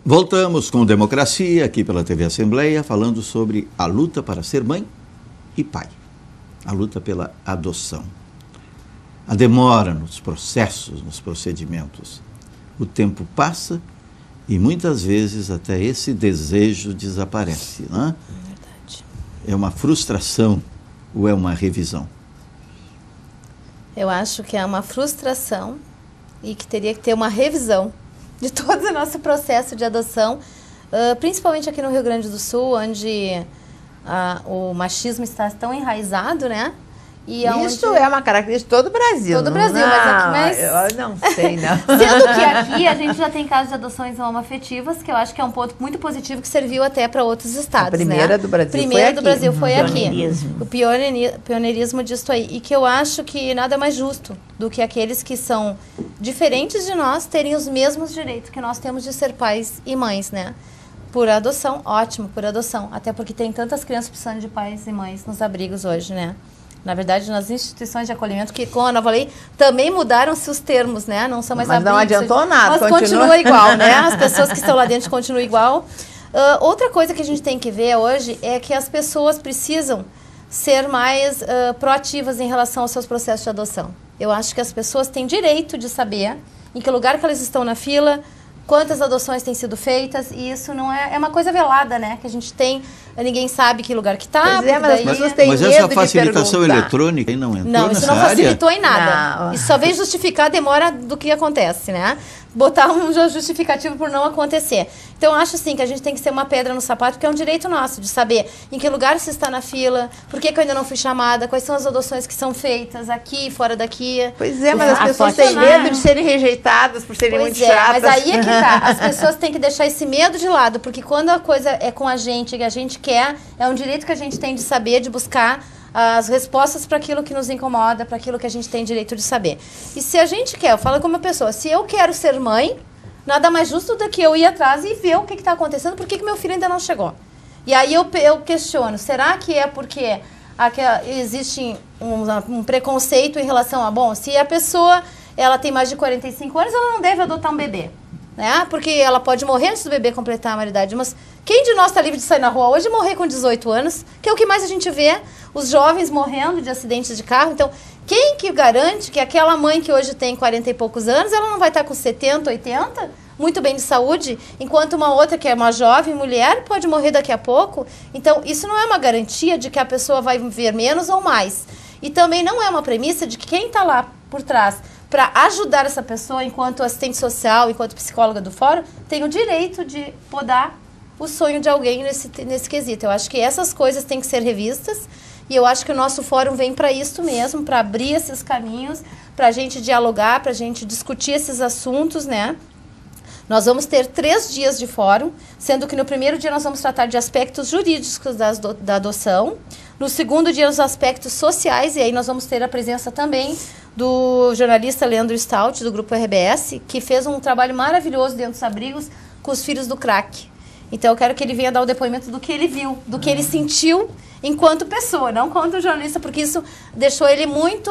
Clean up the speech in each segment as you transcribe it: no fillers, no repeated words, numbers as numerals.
Voltamos com Democracia, aqui pela TV Assembleia, falando sobre a luta para ser mãe e pai. A luta pela adoção. A demora nos processos, nos procedimentos. O tempo passa e muitas vezes até esse desejo desaparece, não é? Verdade. É uma frustração ou é uma revisão? Eu acho que é uma frustração e que teria que ter uma revisão de todo o nosso processo de adoção, principalmente aqui no Rio Grande do Sul, onde o machismo está tão enraizado, né? E isso é uma característica de todo o Brasil. Todo o Brasil, mas eu não sei, não. Sendo que aqui a gente já tem casos de adoções homoafetivas, que eu acho que é um ponto muito positivo que serviu até para outros estados. A primeira do Brasil foi aqui. O pioneirismo disso aí. E que eu acho que nada é mais justo do que aqueles que são diferentes de nós terem os mesmos direitos que nós temos de ser pais e mães, né? Por adoção, ótimo, por adoção. Até porque tem tantas crianças precisando de pais e mães nos abrigos hoje, né? Na verdade, nas instituições de acolhimento, que com a nova lei também mudaram-se os termos, né? Não são mais abrigos. Mas não adiantou nada. Mas continua igual, né? As pessoas que estão lá dentro continuam igual. Outra coisa que a gente tem que ver hoje é que as pessoas precisam ser mais proativas em relação aos seus processos de adoção. Eu acho que as pessoas têm direito de saber em que lugar que elas estão na fila, quantas adoções têm sido feitas, e isso não é uma coisa velada, né? Que a gente tem, ninguém sabe que lugar que está. Mas as pessoas têm medo de essa facilitação eletrônica aí não entrou Não, isso não facilitou em nada. Não. Isso só veio justificar a demora do que acontece, né? Botar um justificativo por não acontecer. Então, eu acho assim que a gente tem que ser uma pedra no sapato, porque é um direito nosso de saber em que lugar você está na fila, por que eu ainda não fui chamada, quais são as adoções que são feitas aqui, fora daqui. Pois é, mas as pessoas têm medo de serem rejeitadas por serem muito chatas. Mas aí é que tá. As pessoas têm que deixar esse medo de lado, porque quando a coisa é com a gente, que a gente quer, é um direito que a gente tem de saber, de buscar as respostas para aquilo que nos incomoda, para aquilo que a gente tem direito de saber. E se a gente quer, eu falo como uma pessoa, se eu quero ser mãe, nada mais justo do que eu ir atrás e ver o que está acontecendo, por que meu filho ainda não chegou. E aí eu questiono, será que é porque existe um preconceito em relação a, bom, se a pessoa ela tem mais de 45 anos, ela não deve adotar um bebê, né? Porque ela pode morrer antes do bebê completar a maioridade. Mas quem de nós está livre de sair na rua hoje e morrer com 18 anos? Que é o que mais a gente vê, os jovens morrendo de acidentes de carro. Então, quem que garante que aquela mãe que hoje tem 40 e poucos anos, ela não vai estar com 70, 80, muito bem de saúde, enquanto uma outra que é uma jovem mulher pode morrer daqui a pouco? Então, isso não é uma garantia de que a pessoa vai viver menos ou mais. E também não é uma premissa de que quem está lá por trás para ajudar essa pessoa, enquanto assistente social, enquanto psicóloga do fórum, tem o direito de podar o sonho de alguém nesse quesito. Eu acho que essas coisas têm que ser revistas e eu acho que o nosso fórum vem para isso mesmo, para abrir esses caminhos, para a gente dialogar, para a gente discutir esses assuntos, né? Nós vamos ter 3 dias de fórum, sendo que no primeiro dia nós vamos tratar de aspectos jurídicos da adoção, no segundo dia os aspectos sociais, e aí nós vamos ter a presença também do jornalista Leandro Stout, do Grupo RBS, que fez um trabalho maravilhoso dentro dos abrigos com os filhos do crack. Então eu quero que ele venha dar o depoimento do que ele viu, do que ele sentiu enquanto pessoa, não enquanto jornalista, porque isso deixou ele muito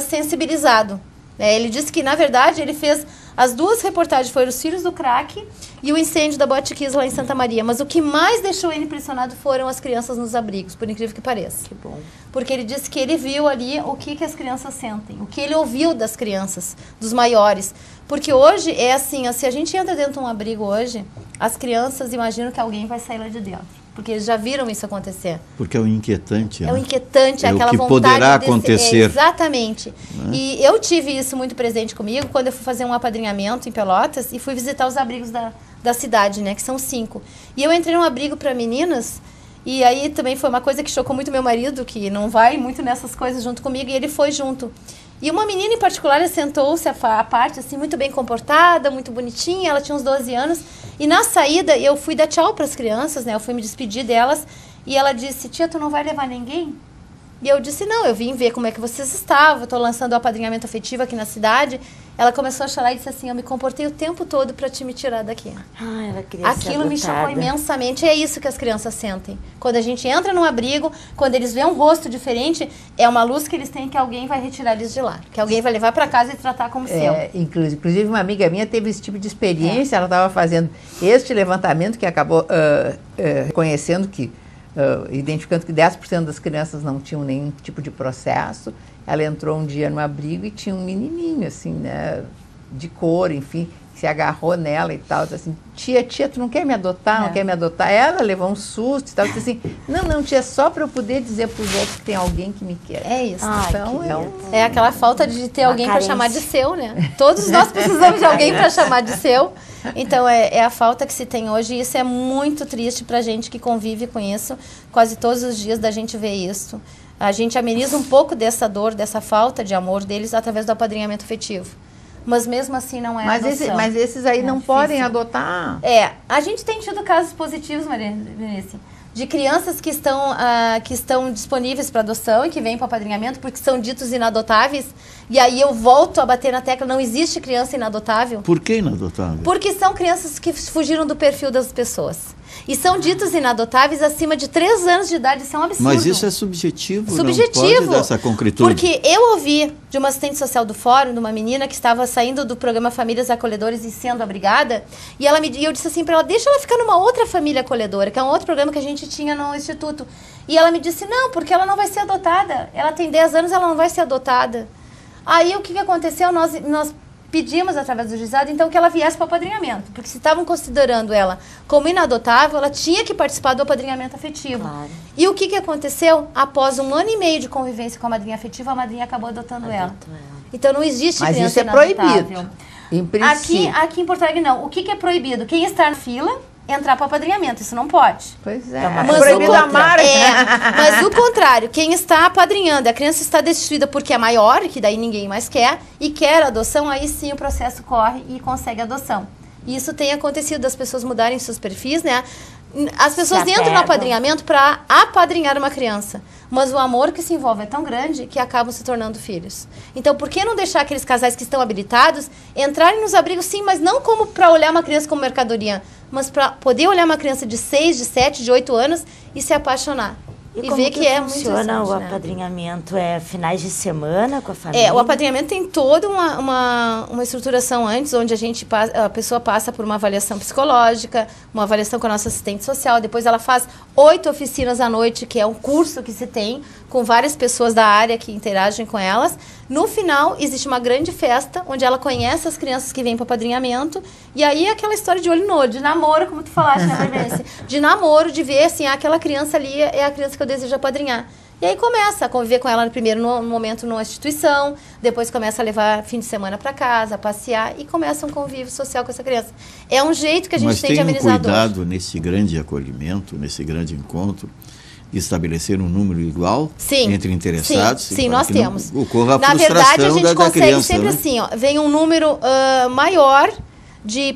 sensibilizado. Ele disse que, na verdade, ele fez as 2 reportagens, foram os filhos do crack e o incêndio da Botiquis lá em Santa Maria. Mas o que mais deixou ele impressionado foram as crianças nos abrigos, por incrível que pareça. Que bom. Porque ele disse que ele viu ali o que as crianças sentem, o que ele ouviu das crianças, dos maiores. Porque hoje é assim, se a gente entra dentro de um abrigo hoje, as crianças imaginam que alguém vai sair lá de dentro. Porque eles já viram isso acontecer. Porque é o inquietante. É o inquietante, é aquela o que vontade poderá acontecer. Exatamente. E eu tive isso muito presente comigo quando eu fui fazer um apadrinhamento em Pelotas e fui visitar os abrigos da cidade, né? Que são 5. E eu entrei num abrigo para meninas e aí também foi uma coisa que chocou muito meu marido, que não vai muito nessas coisas junto comigo, e ele foi junto. E uma menina em particular sentou-se à parte, assim, muito bem comportada, muito bonitinha, ela tinha uns 12 anos. E na saída, eu fui dar tchau para as crianças, né? Eu fui me despedir delas. E ela disse, tia, tu não vai levar ninguém? E eu disse, não, eu vim ver como é que vocês estavam, estou lançando o apadrinhamento afetivo aqui na cidade. Ela começou a chorar e disse assim, eu me comportei o tempo todo para te me tirar daqui. Ela queria ser Aquilo me chocou adotada. imensamente. É isso que as crianças sentem. Quando a gente entra num abrigo, quando eles veem um rosto diferente, é uma luz que eles têm que alguém vai retirar eles de lá. Que alguém vai levar para casa e tratar como seu. Inclusive, uma amiga minha teve esse tipo de experiência. Ela estava fazendo este levantamento que acabou reconhecendo que, identificando que 10% das crianças não tinham nenhum tipo de processo. Ela entrou um dia no abrigo e tinha um menininho, assim, né, de cor, enfim, que se agarrou nela e tal, disse assim, tia, tu não quer me adotar, não quer me adotar? Ela levou um susto e tal, disse assim, não, tia, só para eu poder dizer para os outros que tem alguém que me quer. É isso. Então, é aquela falta de ter alguém para chamar de seu, né? Todos nós precisamos de alguém para chamar de seu. Então, é a falta que se tem hoje e isso é muito triste para a gente que convive com isso. Quase todos os dias da gente vê isso. A gente ameniza um pouco dessa dor, dessa falta de amor deles através do apadrinhamento afetivo. Mas mesmo assim não é adoção. Mas esses aí não difícil. podem adotar? A gente tem tido casos positivos, Maria Denise, de crianças que estão disponíveis para adoção e que vêm para o apadrinhamento porque são ditos inadotáveis. E aí eu volto a bater na tecla, não existe criança inadotável. Por que inadotável? Porque são crianças que fugiram do perfil das pessoas. E são ditos inadotáveis acima de 3 anos de idade, isso é um absurdo. Mas isso é subjetivo, não pode dar essa concretude. Porque eu ouvi de uma assistente social do fórum, de uma menina que estava saindo do programa Famílias Acolhedoras e sendo abrigada, e eu disse assim para ela, deixa ela ficar numa outra família acolhedora, que é um outro programa que a gente tinha no instituto. E ela me disse, não, porque ela não vai ser adotada. Ela tem 10 anos, ela não vai ser adotada. Aí o que aconteceu? Nós pedimos através do juizado, então, que ela viesse para o apadrinhamento. Porque se estavam considerando ela como inadotável, ela tinha que participar do apadrinhamento afetivo. Claro. E o que aconteceu? Após 1 ano e meio de convivência com a madrinha afetiva, a madrinha acabou adotando ela. Então, não existe criança inadotável. Mas isso é proibido, em princípio. Aqui em Porto Alegre, não. O que é proibido? Quem está na fila entrar para o apadrinhamento, isso não pode. Pois é. Mas proibido a marca. Mas o contrário, quem está apadrinhando, a criança está destituída porque é maior, que daí ninguém mais quer, e quer adoção, aí sim o processo corre e consegue adoção. E isso tem acontecido, das pessoas mudarem seus perfis, né? As pessoas entram no apadrinhamento para apadrinhar uma criança. Mas o amor que se envolve é tão grande que acabam se tornando filhos. Então, por que não deixar aqueles casais que estão habilitados entrarem nos abrigos, sim, mas não como para olhar uma criança como mercadoria, mas para poder olhar uma criança de 6, de 7, de 8 anos e se apaixonar. E ver que é muito funciona o apadrinhamento? É finais de semana com a família? O apadrinhamento tem toda uma estruturação antes, onde a pessoa passa por uma avaliação psicológica, uma avaliação com a nossa assistente social, depois ela faz 8 oficinas à noite, que é um curso que se tem, com várias pessoas da área que interagem com elas. No final, existe uma grande festa, onde ela conhece as crianças que vêm para o apadrinhamento, e aí é aquela história de olho no olho, de namoro, como tu falaste, né, Marvência? De namoro, de ver, assim, aquela criança ali é a criança que eu desejo apadrinhar. E aí começa a conviver com ela primeiro no momento numa instituição, depois começa a levar fim de semana para casa, a passear, e começa um convívio social com essa criança. É um jeito que a gente tem de amenizar a dor. Mas tem um cuidado nesse grande acolhimento, nesse grande encontro, de estabelecer um número igual entre interessados? Sim, nós temos. Ocorra a Na frustração verdade, a gente consegue criança, sempre né? assim, ó, vem um número maior de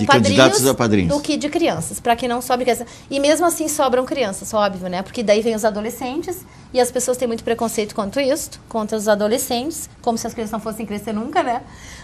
candidatos a padrinhos do que de crianças, para que não sobre crianças. E mesmo assim sobram crianças, óbvio, né? Porque daí vem os adolescentes e as pessoas têm muito preconceito contra os adolescentes, como se as crianças não fossem crescer nunca, né?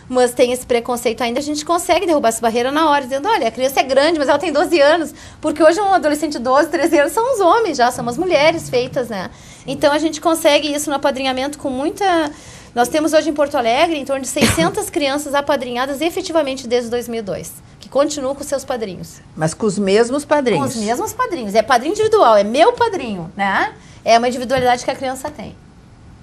Mas tem esse preconceito ainda, a gente consegue derrubar essa barreira na hora, dizendo, olha, a criança é grande, mas ela tem 12 anos, porque hoje um adolescente de 12, 13 anos são os homens já, são as mulheres feitas, né? Então a gente consegue isso no apadrinhamento com muita... Nós temos hoje em Porto Alegre em torno de 600 crianças apadrinhadas efetivamente desde 2002, que continuam com seus padrinhos. Mas com os mesmos padrinhos? Com os mesmos padrinhos. É padrinho individual, é meu padrinho, né? É uma individualidade que a criança tem.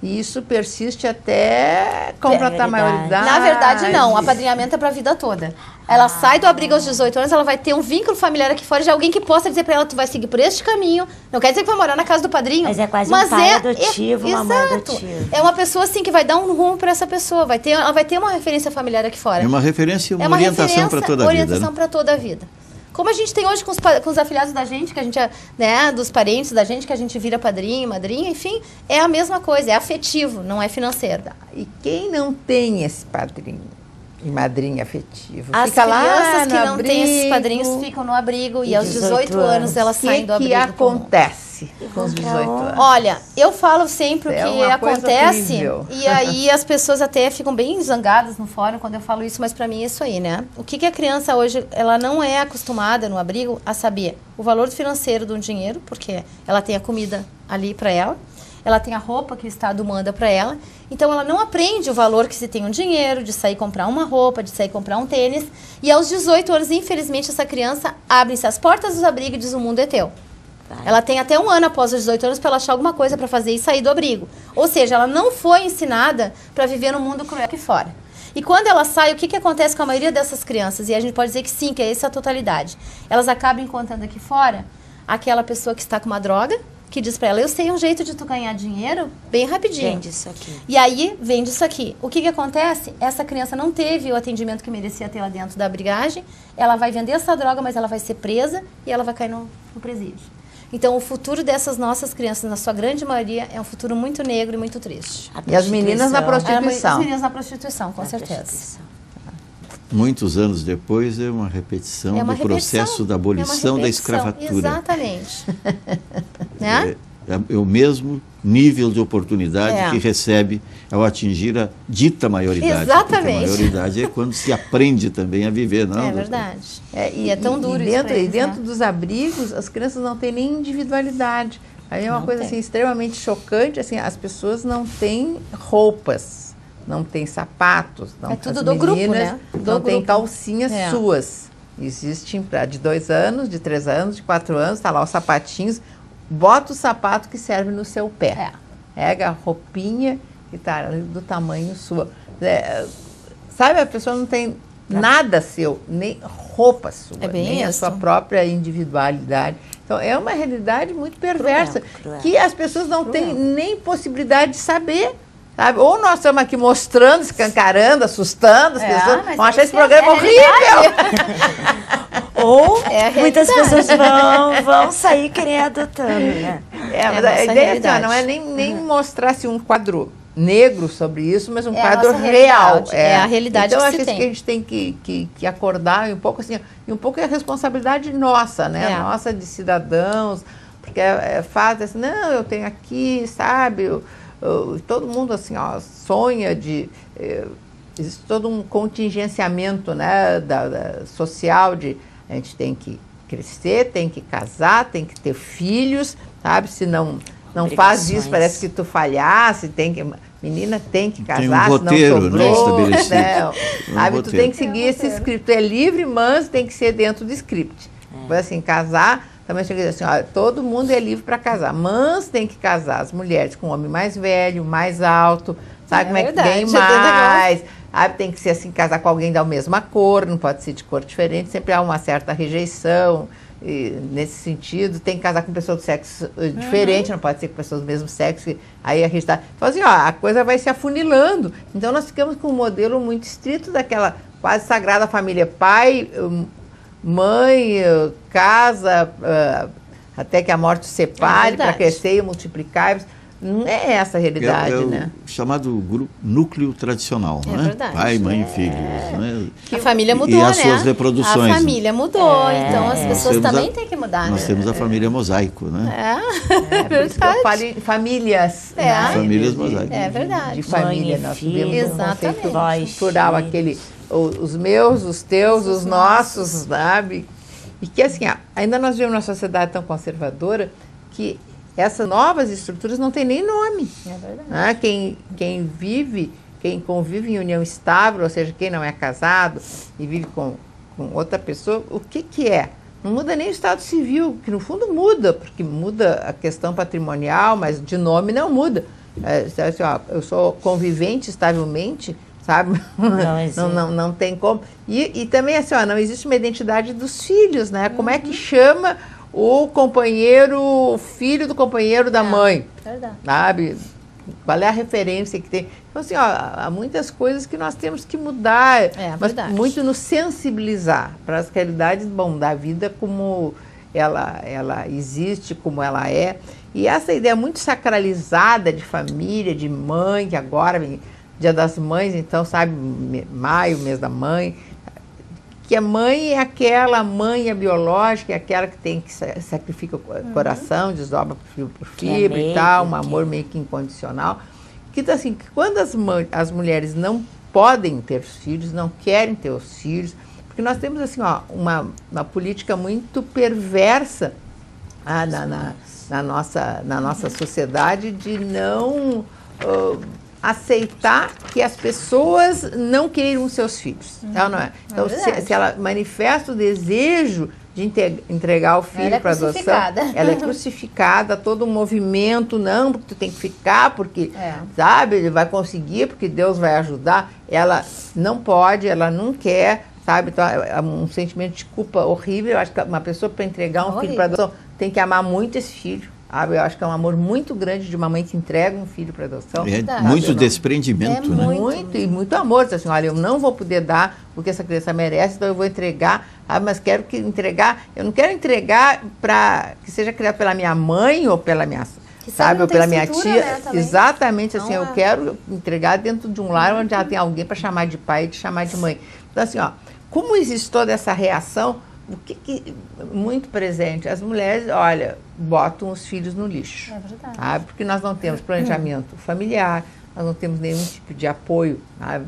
E isso persiste até completar a maioridade? Na verdade, não. O apadrinhamento é para a vida toda. Ela sai do abrigo aos 18 anos, ela vai ter um vínculo familiar aqui fora de alguém que possa dizer para ela, tu vai seguir por este caminho. Não quer dizer que vai morar na casa do padrinho. Mas é quase um pai adotivo, uma mãe adotiva. É uma pessoa, assim, que vai dar um rumo para essa pessoa. Ela vai ter uma referência familiar aqui fora. É uma referência, uma orientação para toda a vida. Orientação para toda a vida. Como a gente tem hoje com os afiliados da gente, que a gente, né, dos parentes da gente, que a gente vira padrinho, madrinha, enfim, é a mesma coisa, é afetivo, não é financeiro. E quem não tem esse padrinho e madrinha afetivo? As fica crianças lá que não têm esses padrinhos ficam no abrigo e aos 18 anos elas saem do abrigo. O que acontece? acontece com os 18 anos? Olha, eu falo sempre o É que uma coisa acontece horrível. e aí as pessoas até ficam bem zangadas no fórum quando eu falo isso, mas pra mim é isso aí, né? O que a criança hoje, ela não é acostumada no abrigo a saber o valor financeiro do dinheiro, porque ela tem a comida ali pra ela tem a roupa que o Estado manda pra ela, então ela não aprende o valor que se tem um dinheiro, de sair comprar uma roupa, de sair comprar um tênis, e aos 18 anos, infelizmente, essa criança abre-se as portas dos abrigos e diz: o mundo é teu. Ela tem até um ano após os 18 anos para ela achar alguma coisa para fazer e sair do abrigo. Ou seja, ela não foi ensinada para viver no mundo cruel aqui fora. E quando ela sai, o que acontece com a maioria dessas crianças? E a gente pode dizer que sim, que é essa a totalidade. Elas acabam encontrando aqui fora aquela pessoa que está com uma droga, que diz para ela: eu sei um jeito de tu ganhar dinheiro bem rapidinho. Vende isso aqui. E aí, vende isso aqui. O que acontece? Essa criança não teve o atendimento que merecia ter lá dentro da abrigagem, ela vai vender essa droga, mas ela vai ser presa e ela vai cair no presídio. Então, o futuro dessas nossas crianças, na sua grande maioria, é um futuro muito negro e muito triste. E as meninas na prostituição. As meninas na prostituição, com certeza. Muitos anos depois é uma repetição do processo da abolição da escravatura. Exatamente. Né? É o mesmo nível de oportunidade que recebe ao atingir a dita maioridade. Exatamente. Porque a maioridade é quando se aprende também a viver, não? É verdade. E é tão duro isso pra E eles, dentro né? dos abrigos, as crianças não têm nem individualidade. Aí é uma coisa assim, extremamente chocante, assim, as pessoas não têm roupas, não têm sapatos. Não, É tudo as do grupo, meninas né? Não têm calcinhas É. suas. Existem de 2 anos, de 3 anos, de 4 anos, tá lá os sapatinhos. Bota o sapato que serve no seu pé. Pega a roupinha que tá do tamanho sua. Sabe, a pessoa não tem nada seu, nem roupa sua, nem a sua própria individualidade. Então, é uma realidade muito perversa, cruel. que as pessoas não têm nem possibilidade de saber. Sabe? Ou nós estamos aqui mostrando, escancarando, assustando as pessoas, vão achar esse programa horrível. Ou muitas pessoas vão sair querer adotando, né? Mas a ideia assim, não é nem mostrar assim, um quadro negro sobre isso, mas um quadro real. É a realidade então, que se tem. Então, acho que a gente tem que acordar um pouco assim, e um pouco é a responsabilidade nossa, né? Nossa de cidadãos, porque é fácil assim, não, eu tenho aqui, sabe, todo mundo assim, ó, sonha de... existe todo um contingenciamento, né, social de... A gente tem que crescer, tem que casar, tem que ter filhos, sabe? Se não faz isso, parece que tu falhasse, menina tem que casar, tem um roteiro, senão sobrou, né, estabelecido. Sabe? Tu tem que seguir esse script. Tu é livre, mas tem que ser dentro do script. Mas assim, casar, também chega assim, ó, todo mundo é livre para casar, mas tem que casar as mulheres com um homem mais velho, mais alto, sabe como é que ganha mais... tem que ser assim, casar com alguém da mesma cor, não pode ser de cor diferente, sempre há uma certa rejeição nesse sentido, tem que casar com pessoas do sexo diferente, não pode ser com pessoas do mesmo sexo, aí a gente está... Então assim, ó, a coisa vai se afunilando, então nós ficamos com um modelo muito estrito daquela quase sagrada família, pai, mãe, casa, até que a morte os separe, para crescer e multiplicar. Não é essa a realidade, né? O chamado núcleo tradicional, né? Verdade. Pai, mãe e filhos. Né? A família mudou, e as né? suas reproduções. A família mudou, então as pessoas também têm que mudar, Nós temos a família mosaico, né? Por isso que eu falo em famílias. Né? Famílias mosaicas. É verdade. De família, nós tivemos um conceito plural, aquele, os meus, os teus, os nossos, sabe? E que assim, ainda nós vivemos uma sociedade tão conservadora que essas novas estruturas não têm nem nome. É verdade. Quem convive em união estável, ou seja, quem não é casado e vive com outra pessoa, o que é? Não muda nem o estado civil, que no fundo muda, porque muda a questão patrimonial, mas de nome não muda. Assim, ó, eu sou convivente estavelmente, sabe? Não tem como. E também assim, ó, não existe uma identidade dos filhos, né? Como é que chama o companheiro, o filho do companheiro da mãe? Verdade. Sabe? Qual é a referência que tem? Então, assim, ó, há muitas coisas que nós temos que mudar, mas muito nos sensibilizar para as realidades, da vida como ela existe, como ela é. E essa ideia muito sacralizada de família, de mãe, que agora vem Dia das Mães, então, sabe, maio, mês da mãe, que a mãe é aquela mãe é biológica, é aquela que tem que sacrifica o coração, desdobra por fibra e tal, um amor meio que incondicional. Que assim, que quando as mulheres não podem ter filhos, não querem ter os filhos, porque nós temos assim, ó, uma política muito perversa na nossa sociedade de não aceitar que as pessoas não queiram seus filhos. Ela não é. Então, se ela manifesta o desejo de entregar o filho para adoção, ela é crucificada, todo um movimento, não, porque tu tem que ficar, porque, sabe, ele vai conseguir, porque Deus vai ajudar. Ela não pode, ela não quer, sabe, então é um sentimento de culpa horrível. Eu acho que uma pessoa para entregar um filho para adoção tem que amar muito esse filho. Eu acho que é um amor muito grande de uma mãe que entrega um filho para adoção. Muito desprendimento, né? Muito amor. Assim, olha, eu não vou poder dar o que essa criança merece, então eu vou entregar, mas eu não quero entregar para que seja criado pela minha mãe ou pela minha, sabe, ou pela minha tia. Né, exatamente, assim, eu quero entregar dentro de um lar onde já tem alguém para chamar de pai e de chamar de mãe. Então, assim, ó, como existe toda essa reação, o que muito presente, as mulheres, olha, botam os filhos no lixo. É verdade. Sabe? Porque nós não temos planejamento familiar, nós não temos nenhum tipo de apoio. Sabe?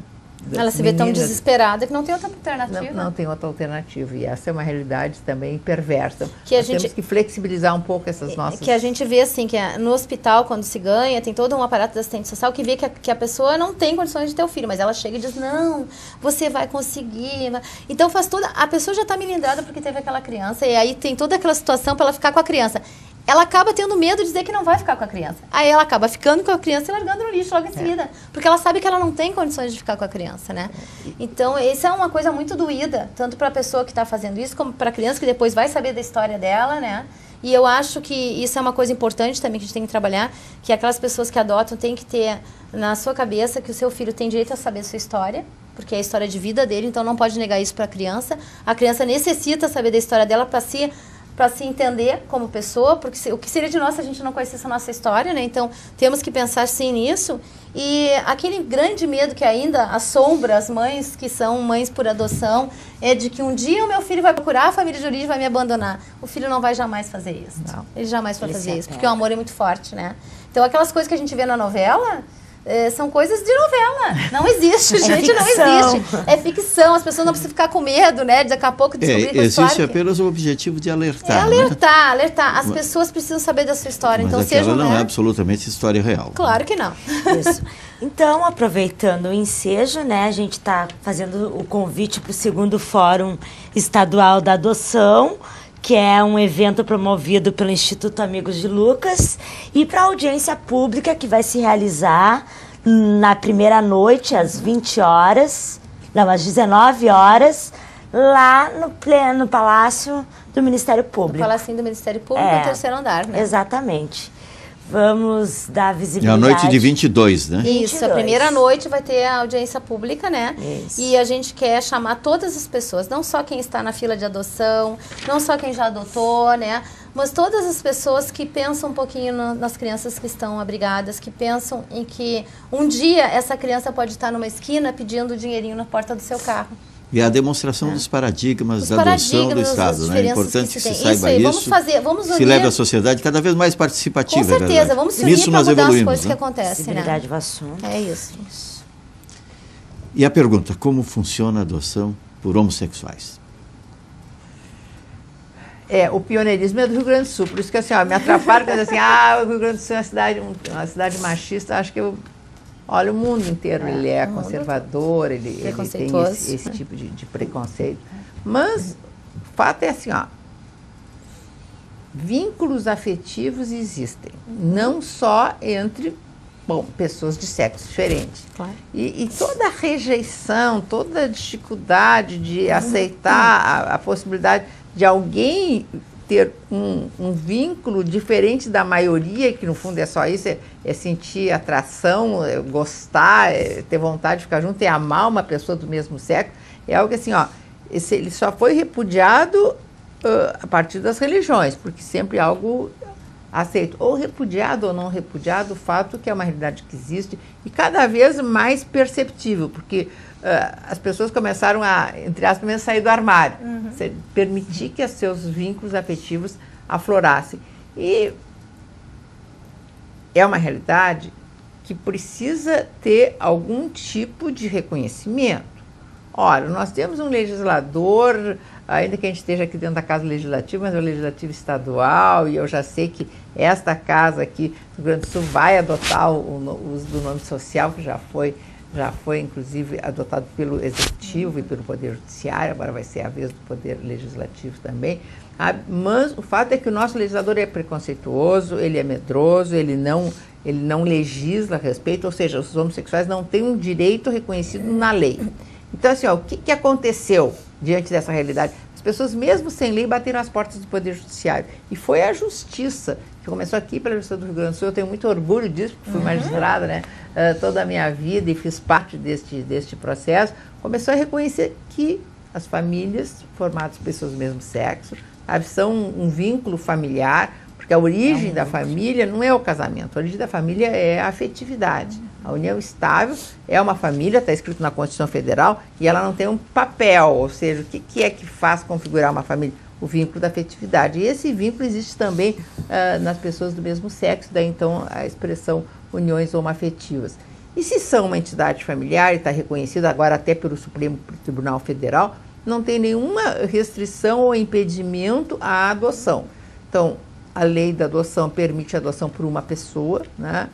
Ela se vê tão desesperada que não tem outra alternativa. Não tem outra alternativa. E essa é uma realidade também perversa. Que nós temos que flexibilizar um pouco essas nossas... Que a gente vê assim, que no hospital, quando se ganha, tem todo um aparato da assistente social que vê que a pessoa não tem condições de ter o filho, mas ela chega e diz, não, você vai conseguir. Então faz toda... A pessoa já está melindrada porque teve aquela criança, e aí tem toda aquela situação para ela ficar com a criança. Ela acaba tendo medo de dizer que não vai ficar com a criança. Aí ela acaba ficando com a criança e largando no lixo logo em seguida. Porque ela sabe que ela não tem condições de ficar com a criança, né? Então, isso é uma coisa muito doída, tanto para a pessoa que está fazendo isso, como para a criança que depois vai saber da história dela, né? E eu acho que isso é uma coisa importante também que a gente tem que trabalhar, que aquelas pessoas que adotam têm que ter na sua cabeça que o seu filho tem direito a saber a sua história, porque é a história de vida dele, então não pode negar isso para a criança. A criança necessita saber da história dela para se entender como pessoa, porque o que seria de nós se a gente não conhecesse a nossa história, né? Então, temos que pensar sim nisso. E aquele grande medo que ainda assombra as mães que são mães por adoção é de que um dia o meu filho vai procurar a família de origem e vai me abandonar. O filho não vai jamais fazer isso. Não. Ele jamais vai fazer isso, porque o amor é muito forte, né? Então, aquelas coisas que a gente vê na novela... são coisas de novela. Não existe, gente, não existe. É ficção, as pessoas não precisam ficar com medo, né? Daqui a pouco descobrir existe apenas o objetivo de alertar. Alertar. As pessoas precisam saber da sua história. Mas então, aquela não é absolutamente história real. Claro que não. Isso. Então, aproveitando o ensejo, né? A gente está fazendo o convite para o 2º Fórum Estadual da Adoção, que é um evento promovido pelo Instituto Amigos de Lucas, e para a audiência pública que vai se realizar na primeira noite, às 20 horas, não, às 19 horas, lá no Palácio do Ministério Público. No Palácio do Ministério Público, no 3º andar, né? Exatamente. Vamos dar visibilidade. É a noite de 22, né? Isso, 22. A primeira noite vai ter a audiência pública, né? Isso. E a gente quer chamar todas as pessoas, não só quem está na fila de adoção, não só quem já adotou, né? Mas todas as pessoas que pensam um pouquinho nas crianças que estão abrigadas, que pensam em que um dia essa criança pode estar numa esquina pedindo dinheirinho na porta do seu carro. E a demonstração dos paradigmas da adoção do Estado, né? É importante que se saiba isso. Vamos unir, se leve a sociedade cada vez mais participativa. Com certeza, vamos se unir para mudar as coisas que acontecem, né? Do assunto. É isso. E a pergunta, como funciona a adoção por homossexuais? O pioneirismo é do Rio Grande do Sul, por isso que assim, me atrapalha quando assim, o Rio Grande do Sul é uma cidade machista, acho que olha, o mundo inteiro, ele é conservador, ele tem esse tipo de preconceito. Mas o fato é assim, vínculos afetivos existem, não só entre pessoas de sexo diferente. Claro. E toda a rejeição, toda a dificuldade de aceitar a possibilidade de alguém ter um vínculo diferente da maioria, que no fundo é só isso, é sentir atração, gostar, ter vontade de ficar junto, é amar uma pessoa do mesmo sexo, é algo assim, ele só foi repudiado a partir das religiões, porque sempre é algo aceito, ou repudiado ou não repudiado, o fato que é uma realidade que existe e cada vez mais perceptível, porque as pessoas começaram a, entre aspas, sair do armário, permitir que os seus vínculos afetivos aflorassem. E é uma realidade que precisa ter algum tipo de reconhecimento. Olha, nós temos um legislador, ainda que a gente esteja aqui dentro da Casa Legislativa, mas é o Legislativo Estadual, e eu já sei que esta casa aqui do Rio Grande do Sul vai adotar o uso do nome social, que já foi inclusive adotado pelo Executivo e pelo Poder Judiciário, agora vai ser a vez do Poder Legislativo também. Mas o fato é que o nosso legislador é preconceituoso, ele é medroso, ele não legisla a respeito, ou seja, os homossexuais não têm um direito reconhecido na lei. Então, assim, ó, o que aconteceu diante dessa realidade? As pessoas, mesmo sem lei, bateram as portas do Poder Judiciário. E foi a Justiça, que começou aqui pela Justiça do Rio Grande do Sul. Eu tenho muito orgulho disso, porque fui magistrada, né, toda a minha vida e fiz parte deste processo. Começou a reconhecer que as famílias formadas por pessoas do mesmo sexo, sabe, são um vínculo familiar, porque a origem da família não é o casamento, a origem da família é a afetividade. A união estável é uma família, está escrito na Constituição Federal, e ela não tem um papel, ou seja, o que é que faz configurar uma família? O vínculo da afetividade. E esse vínculo existe também nas pessoas do mesmo sexo, daí então a expressão uniões homoafetivas. E se são uma entidade familiar, e está reconhecida agora até pelo Supremo Tribunal Federal, não tem nenhuma restrição ou impedimento à adoção. Então, a lei da adoção permite a adoção por uma pessoa, né?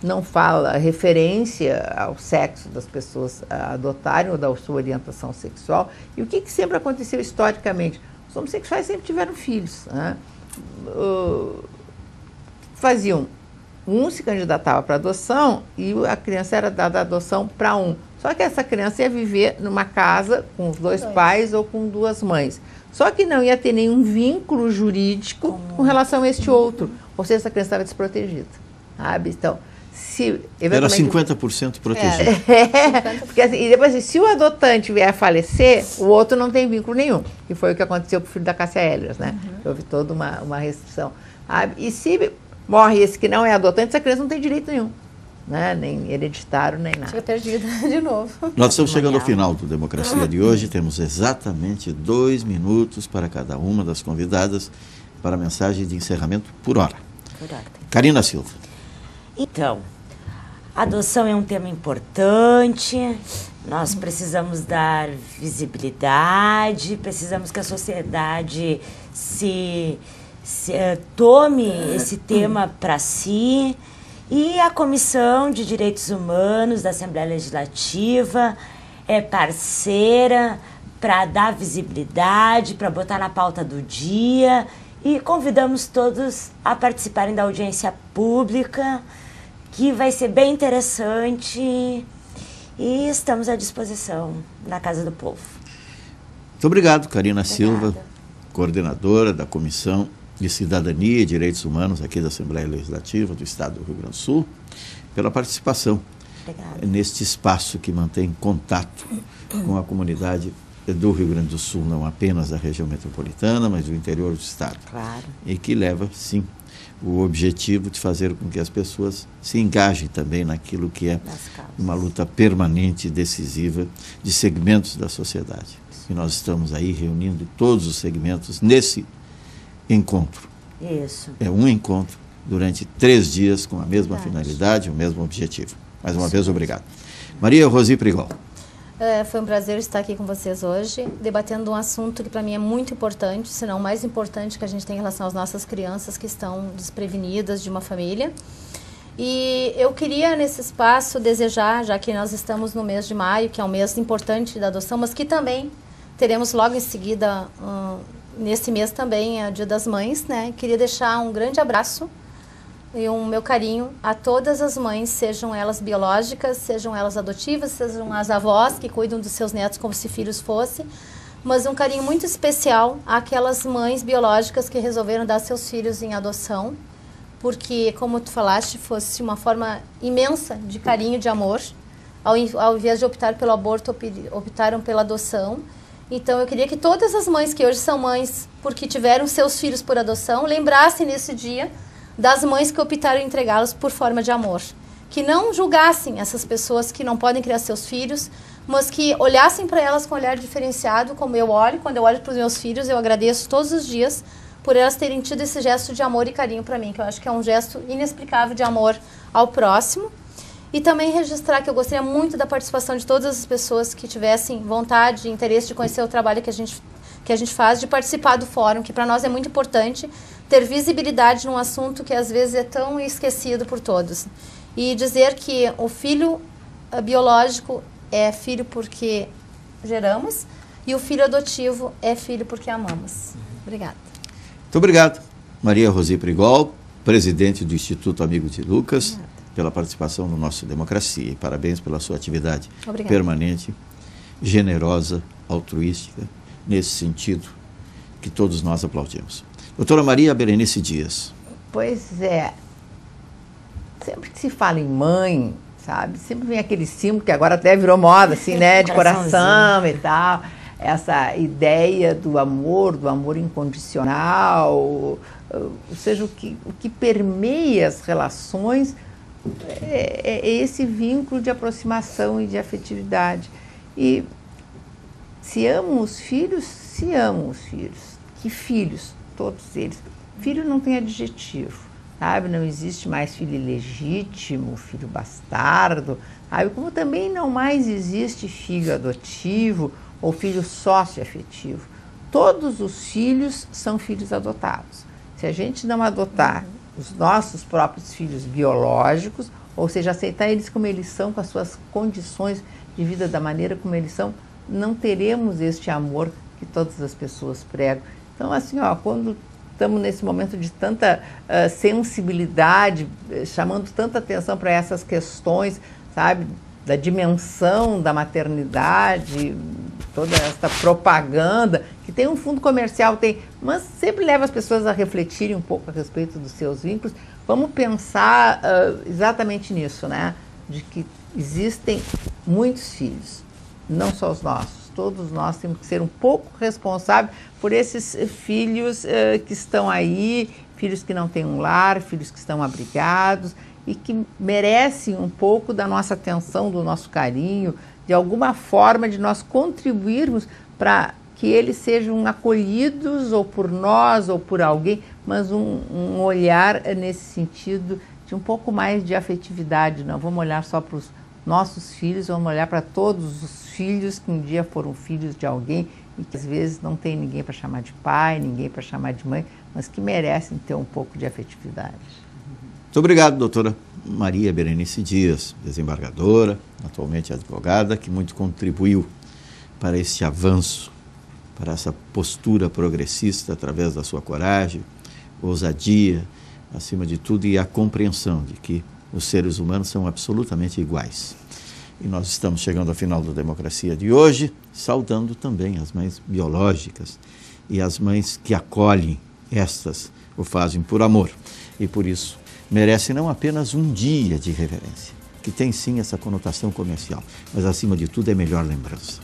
Não fala referência ao sexo das pessoas a adotarem ou da sua orientação sexual. E o que sempre aconteceu historicamente? Os homossexuais sempre tiveram filhos, né? Faziam, um se candidatava para adoção e a criança era dada a adoção para um. Só que essa criança ia viver numa casa com os dois pais ou com duas mães. Só que não ia ter nenhum vínculo jurídico com relação a este outro. Ou seja, essa criança estava desprotegida. Sabe? Então, se era 50% protegido. Porque assim, e depois, se o adotante vier a falecer, o outro não tem vínculo nenhum. Que foi o que aconteceu com o filho da Cássia Eller, né? Houve toda uma restrição. E se morre esse que não é adotante, essa criança não tem direito nenhum. Né? Nem hereditário, nem nada. Fica perdida de novo. Nós estamos chegando ao final do Democracia de hoje. Temos exatamente 2 minutos para cada uma das convidadas para a mensagem de encerramento por hora. Karina Silva. Então, adoção é um tema importante, nós precisamos dar visibilidade, precisamos que a sociedade tome esse tema para si, e a Comissão de Direitos Humanos da Assembleia Legislativa é parceira para dar visibilidade, para botar na pauta do dia, e convidamos todos a participarem da audiência pública, que vai ser bem interessante, e estamos à disposição na Casa do Povo. Muito obrigado, Karina Silva, coordenadora da Comissão de Cidadania e Direitos Humanos aqui da Assembleia Legislativa do Estado do Rio Grande do Sul, pela participação neste espaço que mantém contato com a comunidade do Rio Grande do Sul, não apenas da região metropolitana, mas do interior do Estado. Claro. E que leva, sim, o objetivo de fazer com que as pessoas se engajem também naquilo que é uma luta permanente e decisiva de segmentos da sociedade. E nós estamos aí reunindo todos os segmentos nesse encontro. Isso. É um encontro durante 3 dias com a mesma finalidade, o mesmo objetivo. Mais uma vez, obrigado. Maria Rosi Prigol. Foi um prazer estar aqui com vocês hoje, debatendo um assunto que para mim é muito importante, se não o mais importante que a gente tem em relação às nossas crianças que estão desprevenidas de uma família. E eu queria, nesse espaço, desejar, já que nós estamos no mês de maio, que é um mês importante da adoção, mas que também teremos logo em seguida, nesse mês também, é o Dia das Mães, né? Queria deixar um grande abraço e um meu carinho a todas as mães, sejam elas biológicas, sejam elas adotivas, sejam as avós que cuidam dos seus netos como se filhos fossem, mas um carinho muito especial àquelas mães biológicas que resolveram dar seus filhos em adoção, porque, como tu falaste, fosse uma forma imensa de carinho, de amor, ao invés de optar pelo aborto, optaram pela adoção. Então, eu queria que todas as mães que hoje são mães porque tiveram seus filhos por adoção, lembrassem nesse dia das mães que optaram em entregá-los por forma de amor. que não julgassem essas pessoas que não podem criar seus filhos, mas que olhassem para elas com um olhar diferenciado, como eu olho. Quando eu olho para os meus filhos, eu agradeço todos os dias por elas terem tido esse gesto de amor e carinho para mim, que eu acho que é um gesto inexplicável de amor ao próximo. E também registrar que eu gostaria muito da participação de todas as pessoas que tivessem vontade e interesse de conhecer o trabalho que a gente faz, de participar do fórum, que para nós é muito importante ter visibilidade num assunto que às vezes é tão esquecido por todos. E dizer que o filho biológico é filho porque geramos e o filho adotivo é filho porque amamos. Obrigada. Muito obrigado, Maria Rosi Prigol, presidente do Instituto Amigo de Lucas, pela participação no nosso Democracia. E parabéns pela sua atividade permanente, generosa, altruística, nesse sentido que todos nós aplaudimos. Doutora Maria Berenice Dias. Pois é, sempre que se fala em mãe, sabe, sempre vem aquele símbolo que agora até virou moda, assim, né, de coração e tal, essa ideia do amor incondicional, ou seja, o que permeia as relações é esse vínculo de aproximação e de afetividade. E se amam os filhos, se amam os filhos. Que filhos? Todos eles. Filho não tem adjetivo, sabe? Não existe mais filho ilegítimo, filho bastardo, sabe? Como também não mais existe filho adotivo ou filho socioafetivo. Todos os filhos são filhos adotados. Se a gente não adotar os nossos próprios filhos biológicos, ou seja, aceitar eles como eles são, com as suas condições de vida da maneira como eles são, não teremos este amor que todas as pessoas pregam. Então, assim, ó, quando estamos nesse momento de tanta sensibilidade, chamando tanta atenção para essas questões, sabe, da dimensão da maternidade, toda essa propaganda, que tem um fundo comercial, mas sempre leva as pessoas a refletirem um pouco a respeito dos seus vínculos. Vamos pensar exatamente nisso, né? De que existem muitos filhos, não só os nossos. Todos nós temos que ser um pouco responsáveis por esses filhos que estão aí, filhos que não têm um lar, filhos que estão abrigados e que merecem um pouco da nossa atenção, do nosso carinho, de alguma forma de nós contribuirmos para que eles sejam acolhidos ou por nós ou por alguém, mas um olhar nesse sentido de um pouco mais de afetividade. Não vamos olhar só para os nossos filhos, vamos olhar para todos os filhos que um dia foram filhos de alguém e que às vezes não tem ninguém para chamar de pai, ninguém para chamar de mãe, mas que merecem ter um pouco de afetividade. Muito obrigado, doutora Maria Berenice Dias, desembargadora, atualmente advogada, que muito contribuiu para esse avanço, para essa postura progressista através da sua coragem, ousadia, acima de tudo, e a compreensão de que os seres humanos são absolutamente iguais. E nós estamos chegando ao final da Democracia de hoje, saudando também as mães biológicas e as mães que acolhem estas, o fazem por amor. E por isso merece não apenas um dia de reverência, que tem sim essa conotação comercial, mas acima de tudo é melhor lembrança.